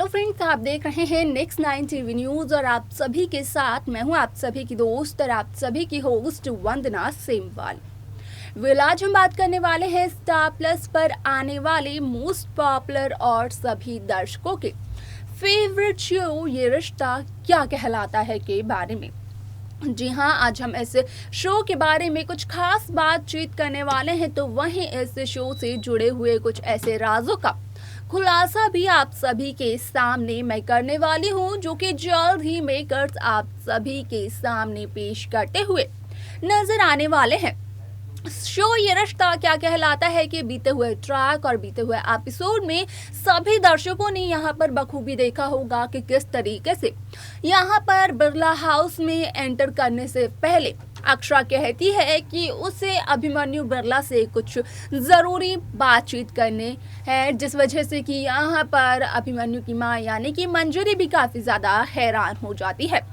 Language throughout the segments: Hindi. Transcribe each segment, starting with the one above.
फ्रेंड्स, आप देख रहे हैं नेक्स्ट 9 टीवी न्यूज और आप सभी के साथ मैं हूं आप सभी की दोस्त और आप सभी की होस्ट वंदना सेमवाल। आज हम बात करने वाले हैं स्टार प्लस पर आने वाले मोस्ट पॉपुलर और सभी दर्शकों के फेवरेट शो ये रिश्ता क्या कहलाता है के बारे में। जी हाँ, आज हम ऐसे शो के बारे में कुछ खास बातचीत करने वाले हैं, तो वहीं ऐसे शो से जुड़े हुए कुछ ऐसे राजों का खुलासा भी आप सभी के सामने मैं करने वाली हूँ, जो कि जल्द ही मेकर्स आप सभी के सामने पेश करते हुए नजर आने वाले हैं। शो ये रिश्ता क्या कहलाता है कि बीते हुए ट्रैक और बीते हुए एपिसोड में सभी दर्शकों ने यहाँ पर बखूबी देखा होगा कि किस तरीके से यहाँ पर बिरला हाउस में एंटर करने से पहले अक्षरा कहती है कि उसे अभिमन्यु बिरला से कुछ ज़रूरी बातचीत करने है, जिस वजह से कि यहाँ पर अभिमन्यु की माँ यानी कि मंजरी भी काफ़ी ज़्यादा हैरान हो जाती है।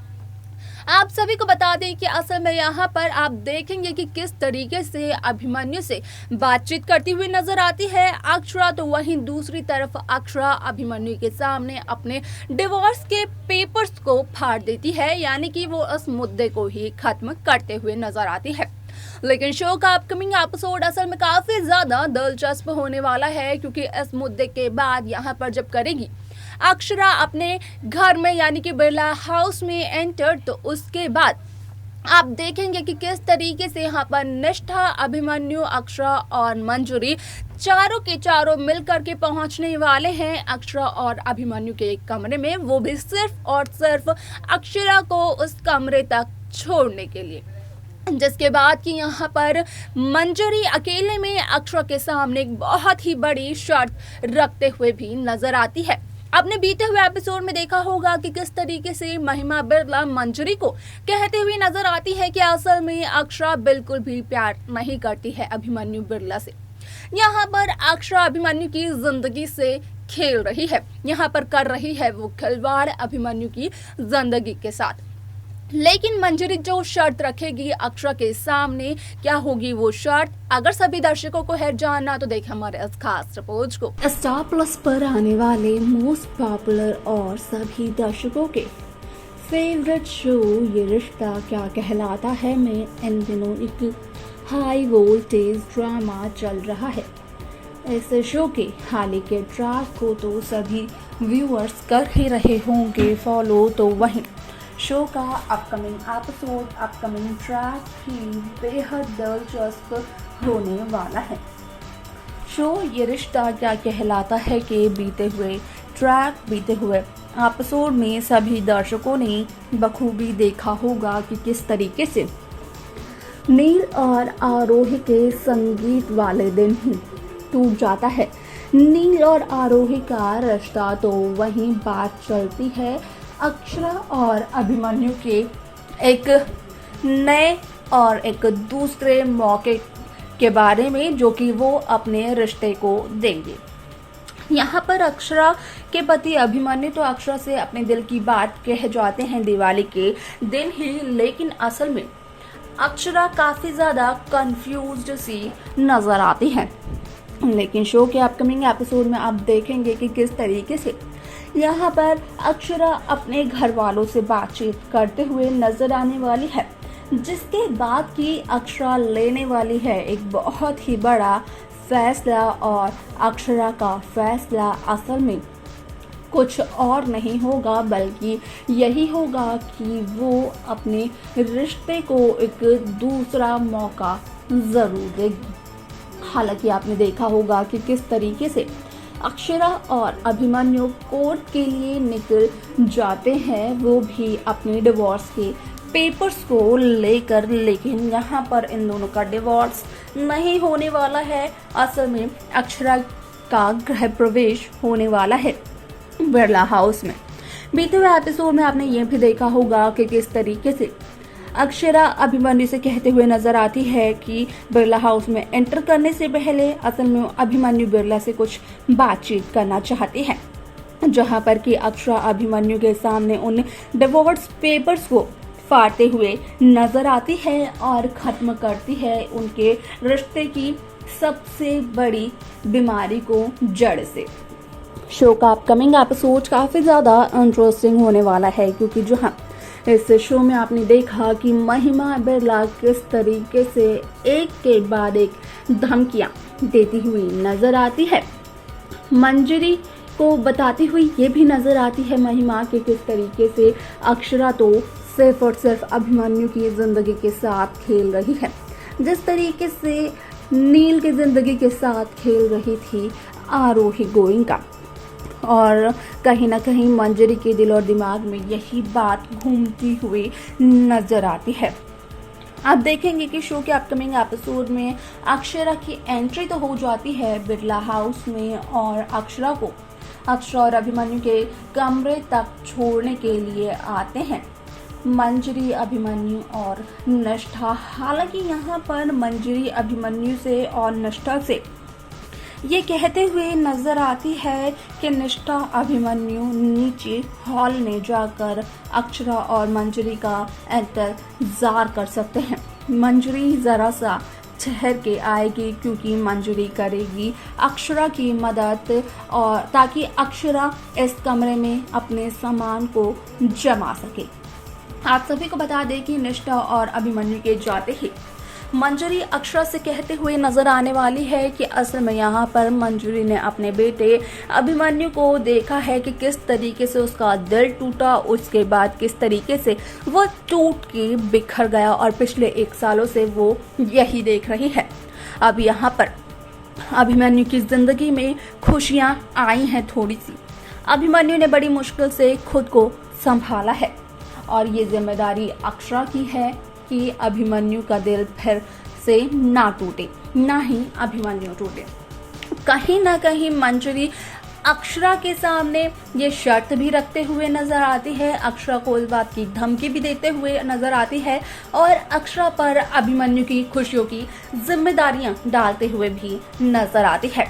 आप सभी को बता दें कि असल में यहाँ पर आप देखेंगे कि किस तरीके से अभिमन्यु से बातचीत करती हुई नजर आती है अक्षरा, तो वहीं दूसरी तरफ अक्षरा अभिमन्यु के सामने अपने डिवोर्स के पेपर्स को फाड़ देती है, यानी कि वो उस मुद्दे को ही खत्म करते हुए नजर आती है। लेकिन शो का अपकमिंग एपिसोड असल में काफी ज्यादा दिलचस्प होने वाला है, क्योंकि इस मुद्दे के बाद यहाँ पर जब करेगी अक्षरा अपने घर में यानी कि बिरला हाउस में एंटर, तो उसके बाद आप देखेंगे कि किस तरीके से यहाँ पर निष्ठा, अभिमन्यु, अक्षरा और मंजरी चारों के चारों मिलकर के पहुंचने वाले हैं अक्षरा और अभिमन्यु के एक कमरे में, वो भी सिर्फ और सिर्फ अक्षरा को उस कमरे तक छोड़ने के लिए। जिसके बाद कि यहाँ पर मंजरी अकेले में अक्षरा के सामने एक बहुत ही बड़ी शर्त रखते हुए भी नजर आती है। आपने बीते हुए एपिसोड में देखा होगा कि किस तरीके से महिमा बिरला मंजरी को कहते हुए नजर आती है कि असल में अक्षरा बिल्कुल भी प्यार नहीं करती है अभिमन्यु बिरला से। यहाँ पर अक्षरा अभिमन्यु की जिंदगी से खेल रही है, यहाँ पर कर रही है वो खिलवाड़ अभिमन्यु की जिंदगी के साथ। लेकिन मंजरी जो शर्त रखेगी अक्षरा के सामने, क्या होगी वो शर्त? अगर सभी दर्शकों को है जानना तो देखें हमारे इस खास रिपोर्ट को। स्टार प्लस पर आने वाले मोस्ट पॉपुलर और सभी दर्शकों के फेवरेट शो ये रिश्ता क्या कहलाता है में इन दिनों एक हाई वोल्टेज ड्रामा चल रहा है। इस शो के हाल ही के ट्रैक को तो सभी व्यूअर्स कर ही रहे होंगे फॉलो, तो वहीं शो का अपकमिंग एपिसोड, अपकमिंग ट्रैक भी बेहद दिलचस्प होने वाला है। शो ये रिश्ता क्या कहलाता है कि बीते हुए ट्रैक, बीते हुए एपिसोड में सभी दर्शकों ने बखूबी देखा होगा कि किस तरीके से नील और आरोही के संगीत वाले दिन ही टूट जाता है नील और आरोही का रिश्ता। तो वहीं बात चलती है अक्षरा और अभिमन्यु के एक नए और एक दूसरे मौके के बारे में, जो कि वो अपने रिश्ते को देंगे। यहाँ पर अक्षरा के पति अभिमन्यु तो अक्षरा से अपने दिल की बात कह जाते हैं दिवाली के दिन ही, लेकिन असल में अक्षरा काफ़ी ज़्यादा कंफ्यूज्ड सी नज़र आती है। लेकिन शो के अपकमिंग एपिसोड में आप देखेंगे कि किस तरीके से यहाँ पर अक्षरा अपने घर वालों से बातचीत करते हुए नजर आने वाली है, जिसके बाद की अक्षरा लेने वाली है एक बहुत ही बड़ा फैसला। और अक्षरा का फैसला असल में कुछ और नहीं होगा, बल्कि यही होगा कि वो अपने रिश्ते को एक दूसरा मौका ज़रूर देगी। हालांकि आपने देखा होगा कि किस तरीके से अक्षरा और अभिमन्यु कोर्ट के लिए निकल जाते हैं, वो भी अपने डिवोर्स के पेपर्स को लेकर, लेकिन यहाँ पर इन दोनों का डिवोर्स नहीं होने वाला है। असल में अक्षरा का गृह प्रवेश होने वाला है बिरला हाउस में। बीते हुए एपिसोड में आपने ये भी देखा होगा कि किस तरीके से अक्षरा अभिमन्यु से कहते हुए नजर आती है कि बिरला हाउस में एंटर करने से पहले असल में अभिमन्यु बिरला से कुछ बातचीत करना चाहती है, जहां पर कि अक्षरा अभिमन्यु के सामने उन डिवोर्स पेपर्स को फाड़ते हुए नजर आती है और खत्म करती है उनके रिश्ते की सबसे बड़ी बीमारी को जड़ से। शो का अपकमिंग एपिसोड काफ़ी ज़्यादा इंटरेस्टिंग होने वाला है, क्योंकि जहाँ इस शो में आपने देखा कि महिमा बिरला किस तरीके से एक के बाद एक धमकियां देती हुई नजर आती है। मंजरी को बताती हुई ये भी नजर आती है महिमा कि किस तरीके से अक्षरा तो सिर्फ और सिर्फ अभिमन्यु की ज़िंदगी के साथ खेल रही है, जिस तरीके से नील की ज़िंदगी के साथ खेल रही थी आरोही गोइंका। और कहीं ना कहीं मंजरी के दिल और दिमाग में यही बात घूमती हुई नजर आती है। आप देखेंगे कि शो के अपकमिंग एपिसोड में अक्षरा की एंट्री तो हो जाती है बिरला हाउस में, और अक्षरा और अभिमन्यु के कमरे तक छोड़ने के लिए आते हैं मंजरी, अभिमन्यु और निष्ठा। हालांकि यहाँ पर मंजरी अभिमन्यु से और निष्ठा से ये कहते हुए नजर आती है कि निष्ठा अभिमन्यु नीचे हॉल में जाकर अक्षरा और मंजरी का इंतजार कर सकते हैं। मंजरी जरा सा ठहर के आएगी, क्योंकि मंजरी करेगी अक्षरा की मदद, और ताकि अक्षरा इस कमरे में अपने सामान को जमा सके। आप सभी को बता दें कि निष्ठा और अभिमन्यु के जाते ही मंजरी अक्षरा से कहते हुए नजर आने वाली है कि असल में यहाँ पर मंजरी ने अपने बेटे अभिमन्यु को देखा है कि किस तरीके से उसका दिल टूटा, उसके बाद किस तरीके से वो टूट के बिखर गया, और पिछले 1 सालों से वो यही देख रही है। अब यहाँ पर अभिमन्यु की जिंदगी में खुशियाँ आई हैं थोड़ी सी। अभिमन्यु ने बड़ी मुश्किल से खुद को संभाला है, और ये जिम्मेदारी अक्षरा की है कि अभिमन्यु का दिल फिर से ना टूटे, ना ही अभिमन्यु टूटे। कहीं ना कहीं मंजरी अक्षरा के सामने ये शर्त भी रखते हुए नजर आती है, अक्षरा को इस बात की धमकी भी देते हुए नजर आती है, और अक्षरा पर अभिमन्यु की खुशियों की जिम्मेदारियां डालते हुए भी नजर आती है।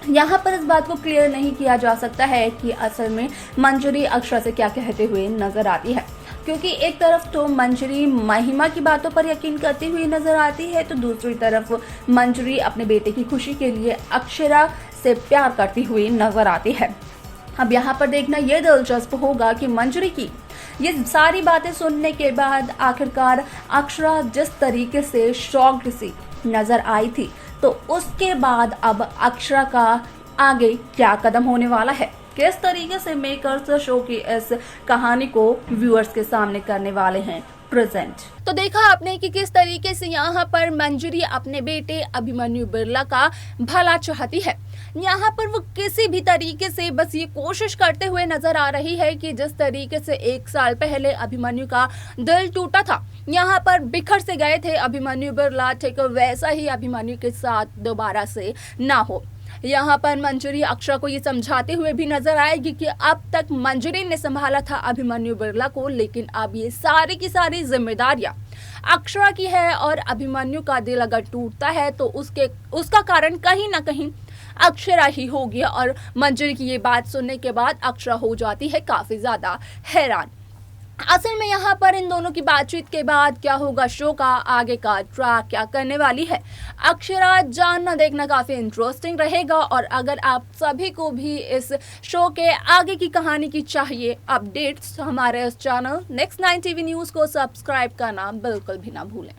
यहाँ पर इस बात को क्लियर नहीं किया जा सकता है कि असल में मंजरी अक्षरा से क्या कहते हुए नजर आती है, क्योंकि एक तरफ तो मंजरी महिमा की बातों पर यकीन करती हुई नजर आती है, तो दूसरी तरफ मंजरी अपने बेटे की खुशी के लिए अक्षरा से प्यार करती हुई नजर आती है। अब यहाँ पर देखना यह दिलचस्प होगा कि मंजरी की ये सारी बातें सुनने के बाद आखिरकार अक्षरा जिस तरीके से शॉक्ड सी नजर आई थी, तो उसके बाद अब अक्षरा का आगे क्या कदम होने वाला है, किस तरीके से मेकर्स शो की इस कहानी को व्यूअर्स के सामने करने वाले हैं प्रेजेंट। तो देखा आपने कि किस तरीके से यहाँ पर मंजरी अपने बेटे अभिमन्यु बिरला का भला चाहती है। यहाँ पर वो किसी भी तरीके से बस ये कोशिश करते हुए नजर आ रही है कि जिस तरीके से 1 साल पहले अभिमन्यु का दिल टूटा था, यहाँ पर बिखर से गए थे अभिमन्यु बिरला, ठीक वैसा ही अभिमन्यु के साथ दोबारा से ना हो। यहाँ पर मंजरी अक्षरा को ये समझाते हुए भी नजर आएगी कि अब तक मंजरी ने संभाला था अभिमन्यु बिरला को, लेकिन अब ये सारी की सारी जिम्मेदारियां अक्षरा की है, और अभिमन्यु का दिल अगर टूटता है तो उसका कारण कहीं ना कहीं अक्षरा ही होगी। और मंजरी की ये बात सुनने के बाद अक्षरा हो जाती है काफी ज्यादा हैरान। असल में यहाँ पर इन दोनों की बातचीत के बाद क्या होगा, शो का आगे का ट्रैक क्या करने वाली है, अक्षरा जानना देखना काफी इंटरेस्टिंग रहेगा। और अगर आप सभी को भी इस शो के आगे की कहानी की चाहिए अपडेट्स, हमारे इस चैनल नेक्स्ट 9 टीवी न्यूज को सब्सक्राइब करना बिल्कुल भी ना भूलें।